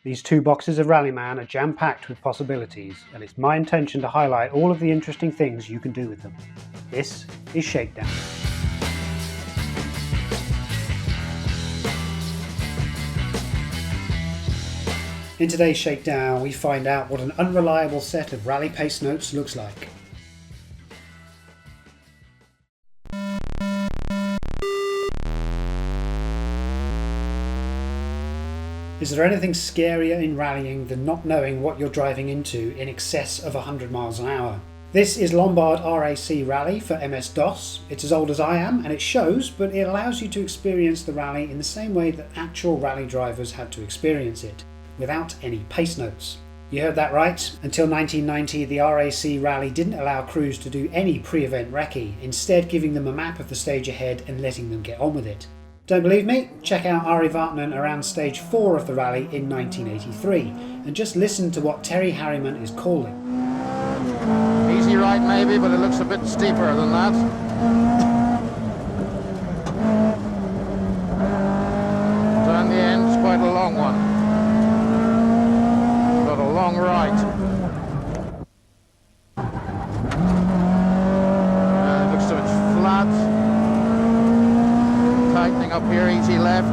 These two boxes of Rallyman are jam-packed with possibilities, and it's my intention to highlight all of the interesting things you can do with them. This is Shakedown. In today's Shakedown, we find out what an unreliable set of rally pace notes looks like. Is there anything scarier in rallying than not knowing what you're driving into in excess of 100 miles an hour? This is Lombard RAC Rally for MS-DOS. It's as old as I am and it shows, but it allows you to experience the rally in the same way that actual rally drivers had to experience it, without any pace notes. You heard that right. Until 1990, the RAC Rally didn't allow crews to do any pre-event recce, instead giving them a map of the stage ahead and letting them get on with it. Don't believe me? Check out Ari Vartnen around stage 4 of the rally in 1983 and just listen to what Terry Harriman is calling. Easy right maybe, but it looks a bit steeper than that. Down the end, it's quite a long one. Got a long right. Looks so it's flat. Tightening up here, easy left.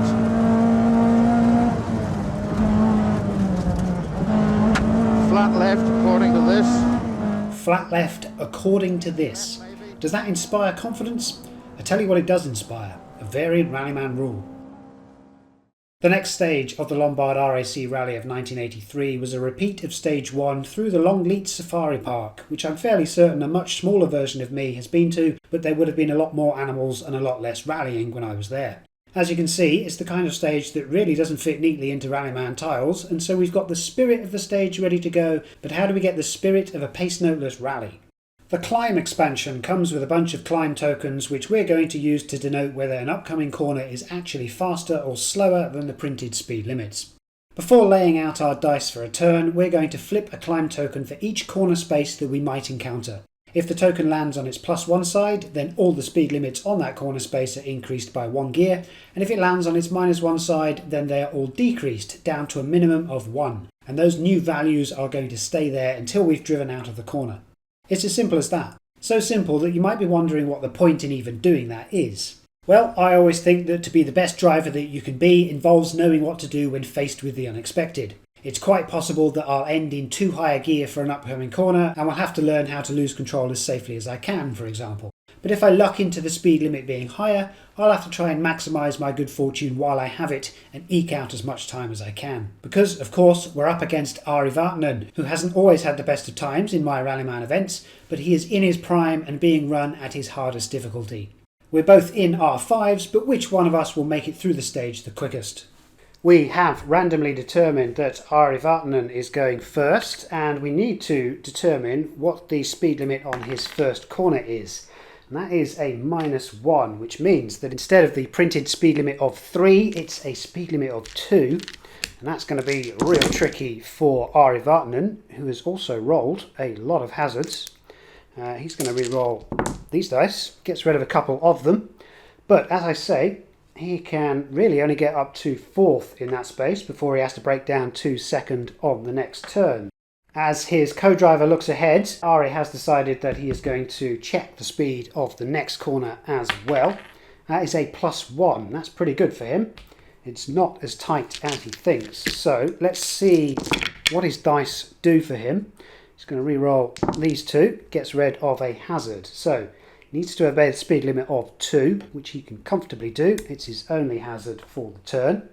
Flat left according to this. Flat left according to this. Does that inspire confidence? I tell you what it does inspire, a variant Rallyman rule. The next stage of the Lombard RAC Rally of 1983 was a repeat of stage 1 through the Longleat Safari Park, which I'm fairly certain a much smaller version of me has been to, but there would have been a lot more animals and a lot less rallying when I was there. As you can see, it's the kind of stage that really doesn't fit neatly into Rallyman tiles, and so we've got the spirit of the stage ready to go, but how do we get the spirit of a pacenote-less rally? The climb expansion comes with a bunch of climb tokens which we're going to use to denote whether an upcoming corner is actually faster or slower than the printed speed limits. Before laying out our dice for a turn, we're going to flip a climb token for each corner space that we might encounter. If the token lands on its +1 side, then all the speed limits on that corner space are increased by 1 gear, and if it lands on its -1 side, then they are all decreased down to a minimum of 1, and those new values are going to stay there until we've driven out of the corner. It's as simple as that. So simple that you might be wondering what the point in even doing that is. Well, I always think that to be the best driver that you can be involves knowing what to do when faced with the unexpected. It's quite possible that I'll end in too high a gear for an upcoming corner and will have to learn how to lose control as safely as I can, for example. But if I luck into the speed limit being higher, I'll have to try and maximise my good fortune while I have it and eke out as much time as I can. Because, of course, we're up against Ari Vartnen, who hasn't always had the best of times in my Rallyman events, but he is in his prime and being run at his hardest difficulty. We're both in R5s, but which one of us will make it through the stage the quickest? We have randomly determined that Ari Vartnen is going first, and we need to determine what the speed limit on his first corner is. And that is a -1, which means that instead of the printed speed limit of 3, it's a speed limit of 2. And that's going to be real tricky for Ari Vartnen, who has also rolled a lot of hazards. He's going to re-roll these dice, gets rid of a couple of them. But as I say, he can really only get up to 4th in that space before he has to break down to 2nd on the next turn. As his co-driver looks ahead, Ari has decided that he is going to check the speed of the next corner as well. That is a +1. That's pretty good for him. It's not as tight as he thinks. So let's see what his dice do for him. He's going to re-roll these two, gets rid of a hazard. So he needs to obey the speed limit of 2, which he can comfortably do. It's his only hazard for the turn.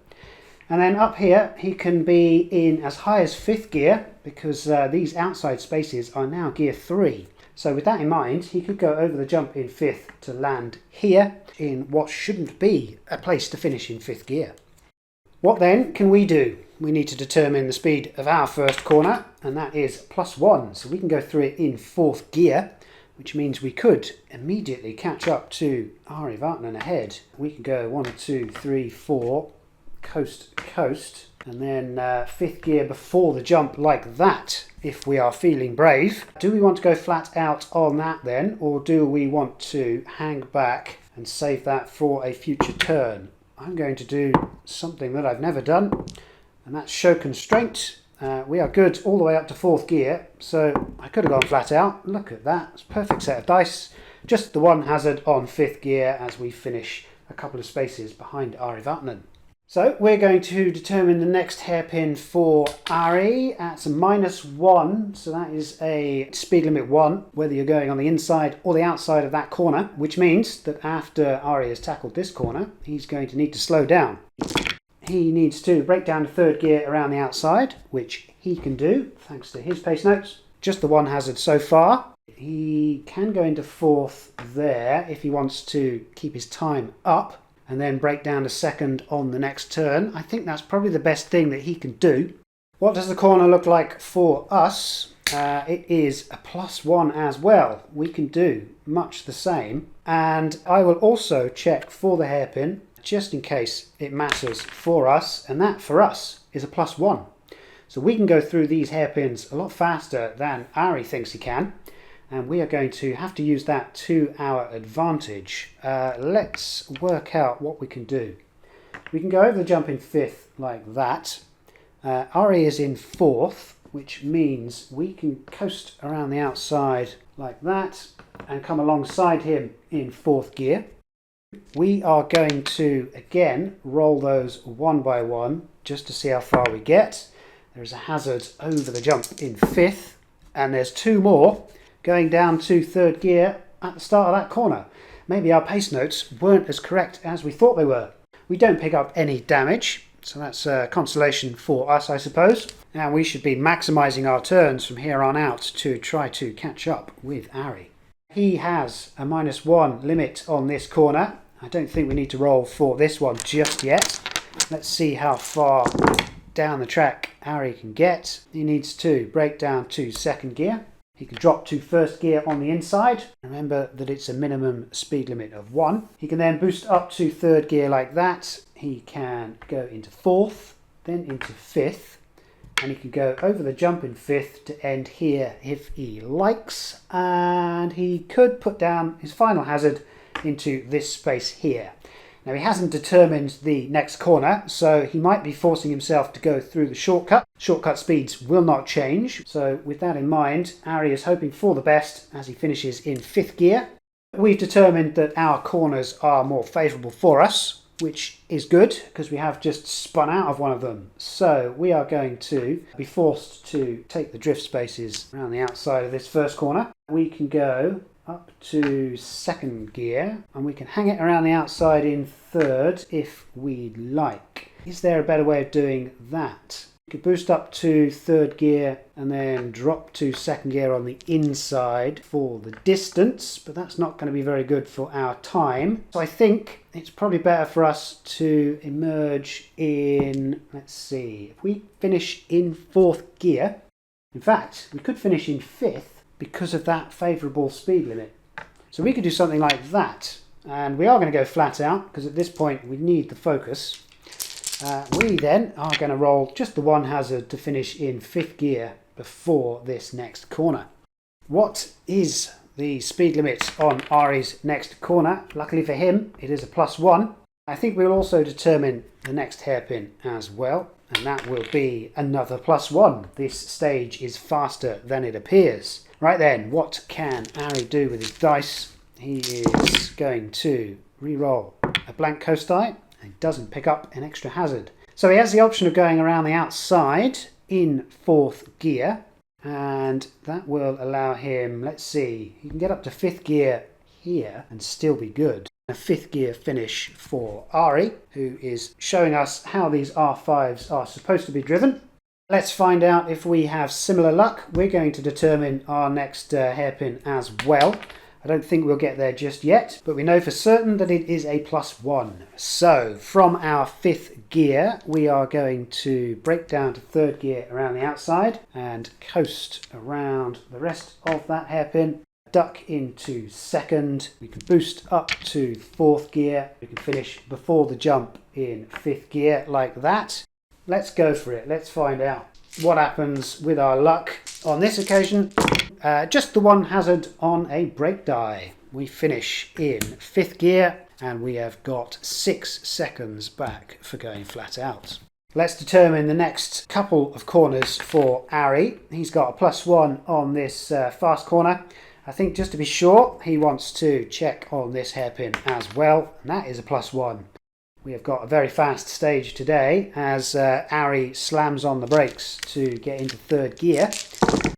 And then up here, he can be in as high as 5th gear, because these outside spaces are now gear 3. So with that in mind, he could go over the jump in 5th to land here, in what shouldn't be a place to finish in 5th gear. What then can we do? We need to determine the speed of our first corner, and that is +1. So we can go through it in 4th gear, which means we could immediately catch up to Ari Vartnen ahead. We could go 1, 2, 3, 4... coast to coast, and then 5th gear before the jump like that if we are feeling brave. Do we want to go flat out on that then, or do we want to hang back and save that for a future turn? I'm going to do something that I've never done. and that's show constraint. We are good all the way up to 4th gear, so I could have gone flat out. Look at that, it's a perfect set of dice. Just the one hazard on 5th gear as we finish a couple of spaces behind Ari Vatanen. So we're going to determine the next hairpin for Ari at a -1, so that is a speed limit 1, whether you're going on the inside or the outside of that corner, which means that after Ari has tackled this corner, he's going to need to slow down. He needs to break down to 3rd gear around the outside, which he can do thanks to his pace notes. Just the one hazard so far. He can go into 4th there if he wants to keep his time up, and then break down to 2nd on the next turn. I think that's probably the best thing that he can do. What does the corner look like for us? It is a +1 as well. We can do much the same. And I will also check for the hairpin, just in case it matters for us. And that for us is a +1. So we can go through these hairpins a lot faster than Ari thinks he can. And we are going to have to use that to our advantage. Let's work out what we can do. We can go over the jump in 5th like that. Ari is in 4th, which means we can coast around the outside like that and come alongside him in 4th gear. We are going to, again, roll those one by one just to see how far we get. There's a hazard over the jump in 5th, and there's 2 more going down to 3rd gear at the start of that corner. Maybe our pace notes weren't as correct as we thought they were. We don't pick up any damage, so that's a consolation for us, I suppose. Now we should be maximising our turns from here on out to try to catch up with Ari. He has a -1 limit on this corner. I don't think we need to roll for this one just yet. Let's see how far down the track Ari can get. He needs to break down to 2nd gear. He can drop to 1st gear on the inside. Remember that it's a minimum speed limit of 1. He can then boost up to 3rd gear like that. He can go into 4th, then into 5th. And he can go over the jump in 5th to end here if he likes. And he could put down his final hazard into this space here. Now he hasn't determined the next corner, so he might be forcing himself to go through the shortcut. Shortcut speeds will not change, so with that in mind, Ari is hoping for the best as he finishes in 5th gear. We've determined that our corners are more favourable for us, which is good because we have just spun out of one of them. So we are going to be forced to take the drift spaces around the outside of this first corner. We can go up to 2nd gear, and we can hang it around the outside in 3rd if we'd like. Is there a better way of doing that? We could boost up to 3rd gear and then drop to 2nd gear on the inside for the distance, but that's not going to be very good for our time. So I think it's probably better for us to emerge in, let's see, if we finish in 4th gear, in fact, we could finish in 5th, because of that favourable speed limit. So we could do something like that, and we are going to go flat out because at this point we need the focus. We then are going to roll just the one hazard to finish in 5th gear before this next corner. What is the speed limit on Ari's next corner? Luckily for him, it is a +1. I think we'll also determine the next hairpin as well, and that will be another +1. This stage is faster than it appears. Right then, what can Ari do with his dice? He is going to re-roll a blank coast die and doesn't pick up an extra hazard. So he has the option of going around the outside in 4th gear, and that will allow him, let's see, he can get up to 5th gear here and still be good. A 5th gear finish for Ari, who is showing us how these R5s are supposed to be driven. Let's find out if we have similar luck. We're going to determine our next hairpin as well. I don't think we'll get there just yet, but we know for certain that it is a +1. So from our 5th gear, we are going to break down to 3rd gear around the outside and coast around the rest of that hairpin. Duck into 2nd. We can boost up to 4th gear. We can finish before the jump in 5th gear like that. Let's go for it. Let's find out what happens with our luck on this occasion. Just the one hazard on a break die. We finish in 5th gear and we have got 6 seconds back for going flat out. Let's determine the next couple of corners for Ari. He's got a +1 on this fast corner. I think just to be sure, he wants to check on this hairpin as well, and that is a +1. We have got a very fast stage today as Ari slams on the brakes to get into third gear.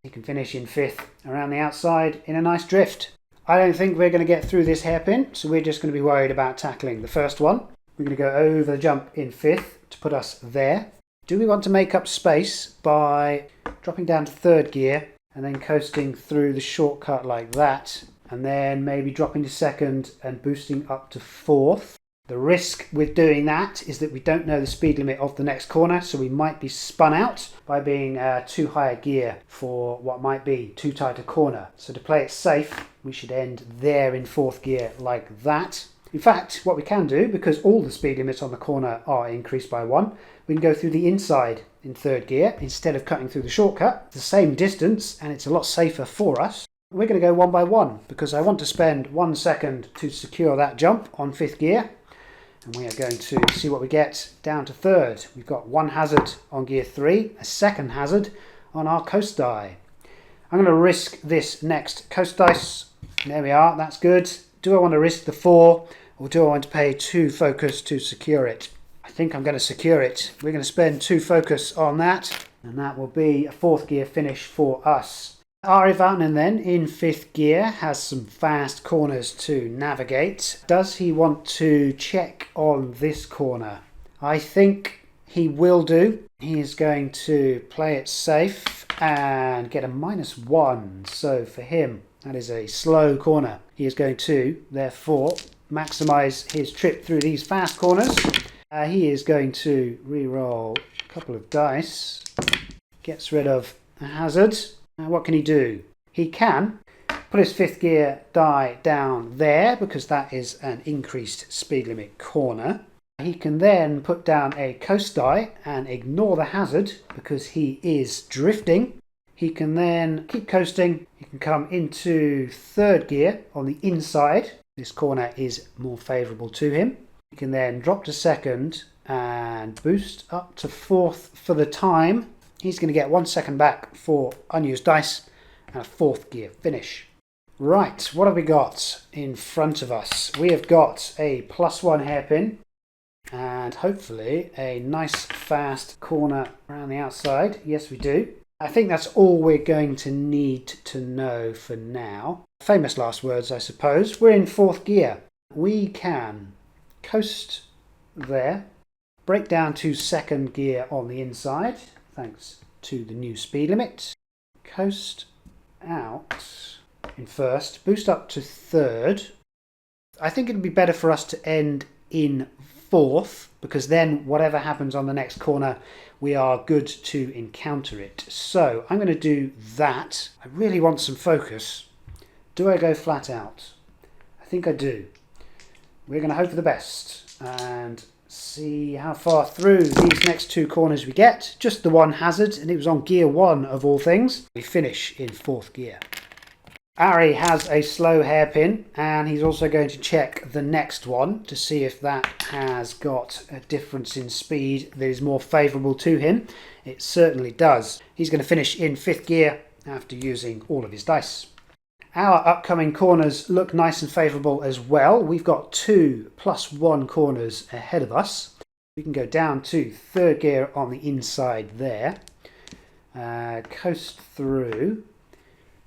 He can finish in fifth around the outside in a nice drift. I don't think we're going to get through this hairpin, so we're just going to be worried about tackling the first one. We're going to go over the jump in fifth to put us there. Do we want to make up space by dropping down to third gear and then coasting through the shortcut like that, and then maybe dropping to second and boosting up to fourth? The risk with doing that is that we don't know the speed limit of the next corner, so we might be spun out by being too high a gear for what might be too tight a corner. So to play it safe, we should end there in fourth gear like that. In fact, what we can do, because all the speed limits on the corner are increased by 1, we can go through the inside in third gear instead of cutting through the shortcut. It's the same distance and it's a lot safer for us. We're going to go one by one because I want to spend 1 second to secure that jump on fifth gear. And we are going to see what we get down to third. We've got 1 hazard on gear 3, a second hazard on our coast die. I'm going to risk this next coast dice. There we are, that's good. Do I want to risk the 4 or do I want to pay 2 focus to secure it? I think I'm going to secure it. We're going to spend 2 focus on that, and that will be a fourth gear finish for us. Ari Vatanen then in fifth gear has some fast corners to navigate. Does he want to check on this corner? I think he will do. He is going to play it safe and get a -1. So for him, that is a slow corner. He is going to, therefore, maximise his trip through these fast corners. He is going to re-roll a couple of dice. Gets rid of a hazard. What can he do? He can put his fifth gear die down there because that is an increased speed limit corner. He can then put down a coast die and ignore the hazard because he is drifting. He can then keep coasting. He can come into third gear on the inside. This corner is more favourable to him. He can then drop to second and boost up to fourth for the time. He's going to get 1 second back for unused dice and a fourth gear finish. Right, what have we got in front of us? We have got a +1 hairpin and hopefully a nice fast corner around the outside. Yes, we do. I think that's all we're going to need to know for now. Famous last words, I suppose. We're in fourth gear. We can coast there, break down to second gear on the inside, thanks to the new speed limit. Coast out in first, boost up to third. I think it would be better for us to end in fourth because then whatever happens on the next corner, we are good to encounter it. So I'm going to do that. I really want some focus. Do I go flat out? I think I do. We're going to hope for the best and see how far through these next 2 corners we get. Just the 1 hazard, and it was on gear 1 of all things. We finish in fourth gear. Ari has a slow hairpin and he's also going to check the next one to see if that has got a difference in speed that is more favourable to him. It certainly does. He's going to finish in fifth gear after using all of his dice. Our upcoming corners look nice and favourable as well. We've got 2 +1 corners ahead of us. We can go down to third gear on the inside there. Coast through.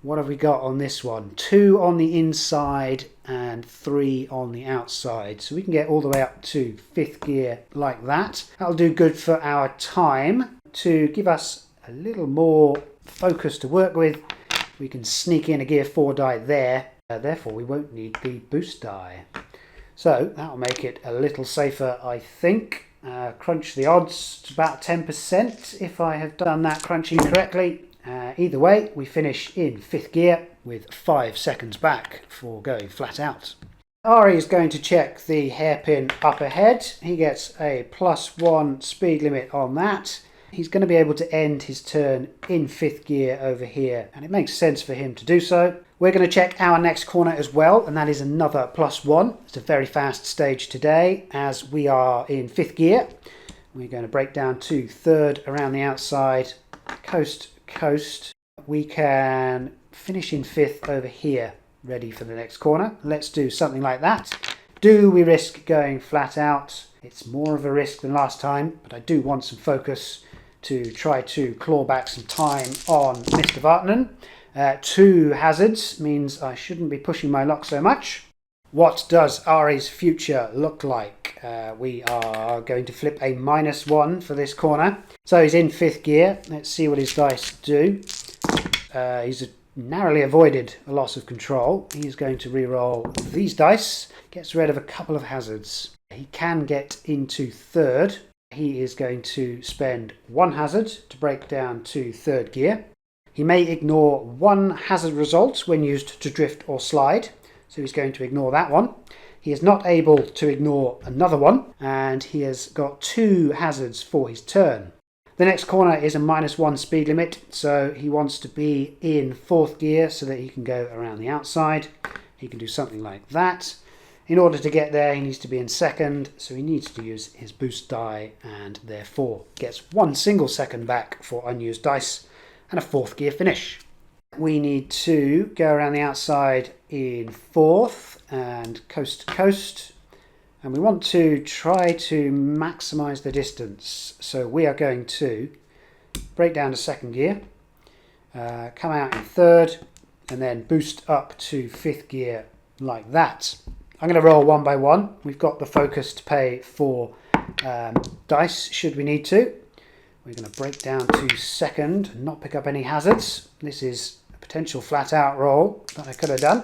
What have we got on this one? 2 on the inside and 3 on the outside. So we can get all the way up to fifth gear like that. That'll do good for our time. To give us a little more focus to work with, we can sneak in a gear 4 die there. Therefore, we won't need the boost die. So that'll make it a little safer, I think. Crunch the odds to about 10% if I have done that crunching correctly. Either way, we finish in fifth gear with 5 seconds back for going flat out. Ari is going to check the hairpin up ahead. He gets a +1 speed limit on that. He's going to be able to end his turn in fifth gear over here, and it makes sense for him to do so. We're going to check our next corner as well, and that is another +1. It's a very fast stage today as we are in fifth gear. We're going to brake down to third around the outside, coast, coast. We can finish in fifth over here, ready for the next corner. Let's do something like that. Do we risk going flat out? It's more of a risk than last time, but I do want some focus to try to claw back some time on Mr. Vartanen. 2 hazards means I shouldn't be pushing my luck so much. What does Ari's future look like? We are going to flip a -1 for this corner. So he's in 5th gear. Let's see what his dice do. He's narrowly avoided a loss of control. He's going to re-roll these dice. Gets rid of a couple of hazards. He can get into 3rd. He is going to spend 1 hazard to break down to 3rd gear. He may ignore 1 hazard result when used to drift or slide. So he's going to ignore that one. He is not able to ignore another one, and he has got 2 hazards for his turn. The next corner is a -1 speed limit, so he wants to be in 4th gear so that he can go around the outside. He can do something like that. In order to get there, he needs to be in 2nd, so he needs to use his boost die, and therefore gets 1 single second back for unused dice and a 4th gear finish. We need to go around the outside in 4th and coast to coast, and we want to try to maximize the distance. So we are going to break down to 2nd gear, come out in 3rd, and then boost up to 5th gear like that. I'm going to roll 1 by 1. We've got the focus to pay for dice should we need to. We're going to break down to 2nd and not pick up any hazards. This is a potential flat out roll that I could have done.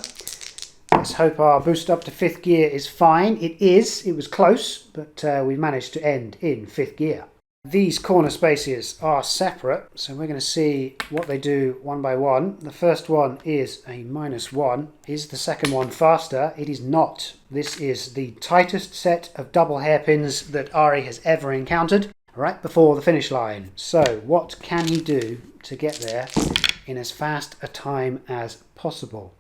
Let's hope our boost up to 5th gear is fine. It is. It was close, but we managed to end in 5th gear. These corner spaces are separate, so we're going to see what they do 1 by 1. The first one is a -1. Is the second one faster? It is not. This is the tightest set of double hairpins that Ari has ever encountered right before the finish line. So what can he do to get there in as fast a time as possible?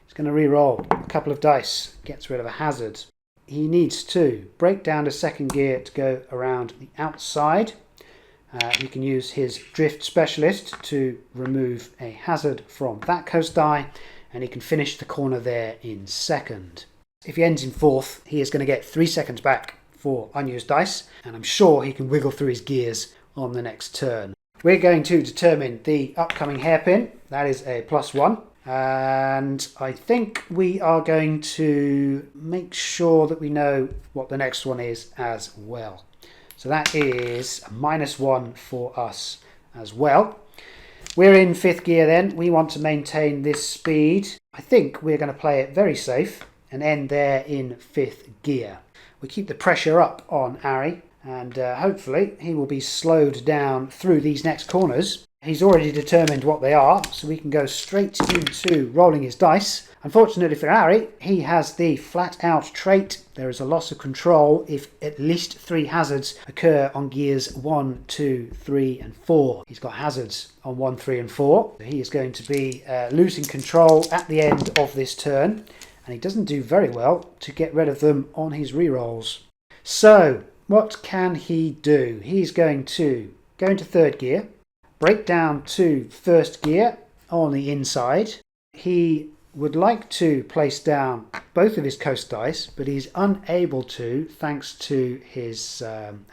He's going to re-roll a couple of dice, gets rid of a hazard. He needs to break down to 2nd gear to go around the outside. He can use his drift specialist to remove a hazard from that coast die, and he can finish the corner there in 2nd. If he ends in 4th, he is going to get 3 seconds back for unused dice, and I'm sure he can wiggle through his gears on the next turn. We're going to determine the upcoming hairpin. That is a +1. And I think we are going to make sure that we know what the next one is as well. So that is a -1 for us as well. We're in 5th gear then. We want to maintain this speed. I think we're going to play it very safe and end there in 5th gear. We keep the pressure up on Ari, and hopefully he will be slowed down through these next corners. He's already determined what they are, so we can go straight into rolling his dice. Unfortunately for Ari, he has the flat-out trait. There is a loss of control if at least 3 hazards occur on gears 1, 2, 3 and 4. He's got hazards on 1, 3 and 4. He is going to be losing control at the end of this turn, and he doesn't do very well to get rid of them on his rerolls. So, what can he do? He's going to go into 3rd gear, break down to 1st gear on the inside. He would like to place down both of his coast dice, but he's unable to thanks to his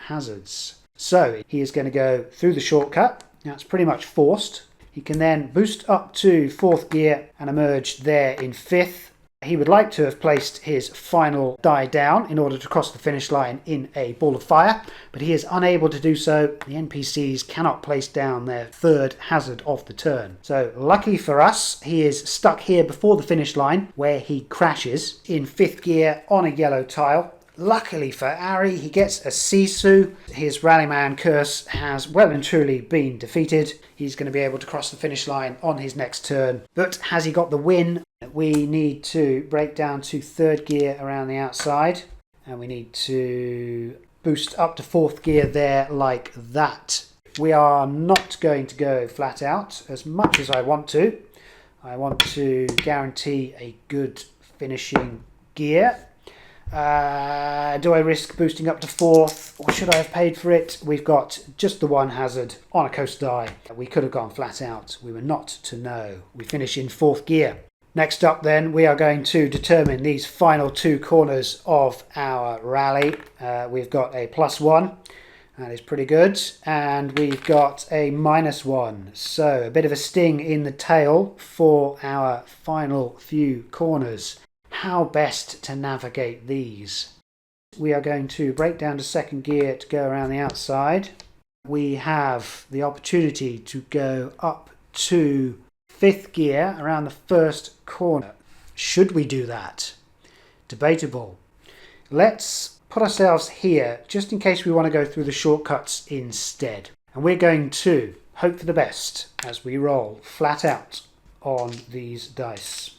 hazards. So he is going to go through the shortcut. Now it's pretty much forced. He can then boost up to 4th gear and emerge there in 5th. He would like to have placed his final die down in order to cross the finish line in a ball of fire, but he is unable to do so. The NPCs cannot place down their 3rd hazard of the turn. So lucky for us, he is stuck here before the finish line where he crashes in 5th gear on a yellow tile. Luckily for Ari, he gets a Sisu. His Rallyman curse has well and truly been defeated. He's going to be able to cross the finish line on his next turn. But has he got the win? We need to break down to 3rd gear around the outside. And we need to boost up to 4th gear there like that. We are not going to go flat out as much as I want to. I want to guarantee a good finishing gear. Do I risk boosting up to 4th, or should I have paid for it? We've got just the one hazard on a coast die. We could have gone flat out. We were not to know. We finish in 4th gear. Next up then, we are going to determine these final 2 corners of our rally. We've got a +1. That is pretty good. And we've got a -1. So a bit of a sting in the tail for our final few corners. How best to navigate these? We are going to break down to 2nd gear to go around the outside. We have the opportunity to go up to 5th gear around the 1st corner. Should we do that? Debatable. Let's put ourselves here just in case we want to go through the shortcuts instead. And we're going to hope for the best as we roll flat out on these dice.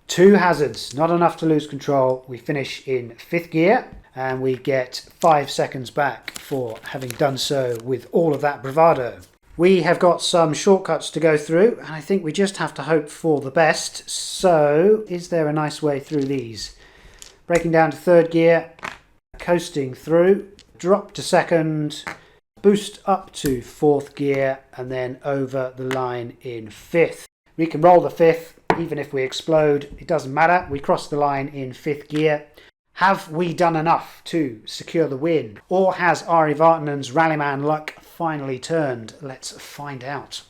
2 hazards, not enough to lose control. We finish in 5th gear and we get 5 seconds back for having done so with all of that bravado. We have got some shortcuts to go through and I think we just have to hope for the best. So is there a nice way through these? Breaking down to 3rd gear, coasting through, drop to 2nd, boost up to 4th gear and then over the line in 5th. We can roll the 5th. Even if we explode, it doesn't matter. We cross the line in 5th gear. Have we done enough to secure the win? Or has Ari Vartanen's Rallyman luck finally turned? Let's find out.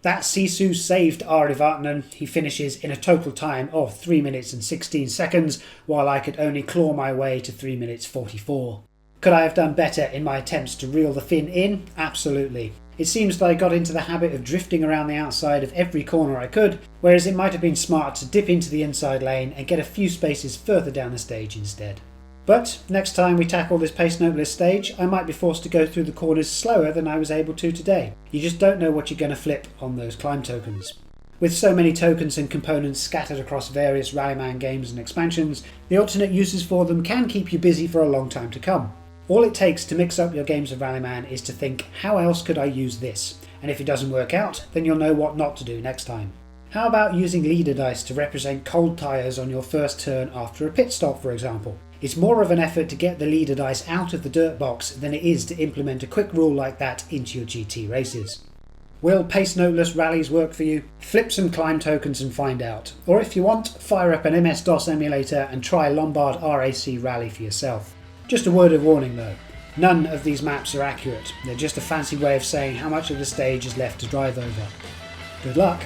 That Sisu saved Ari Vartanen. He finishes in a total time of 3 minutes and 16 seconds, while I could only claw my way to 3 minutes 44. Could I have done better in my attempts to reel the fin in? Absolutely. It seems that I got into the habit of drifting around the outside of every corner I could, whereas it might have been smart to dip into the inside lane and get a few spaces further down the stage instead. But next time we tackle this pacenote-less stage, I might be forced to go through the corners slower than I was able to today. You just don't know what you're going to flip on those climb tokens. With so many tokens and components scattered across various Rallyman games and expansions, the alternate uses for them can keep you busy for a long time to come. All it takes to mix up your games of Rallyman is to think, how else could I use this? And if it doesn't work out, then you'll know what not to do next time. How about using leader dice to represent cold tyres on your first turn after a pit stop, for example? It's more of an effort to get the leader dice out of the dirt box than it is to implement a quick rule like that into your GT races. Will pacenote-less rallies work for you? Flip some climb tokens and find out. Or if you want, fire up an MS-DOS emulator and try Lombard RAC Rally for yourself. Just a word of warning though, none of these maps are accurate. They're just a fancy way of saying how much of the stage is left to drive over. Good luck!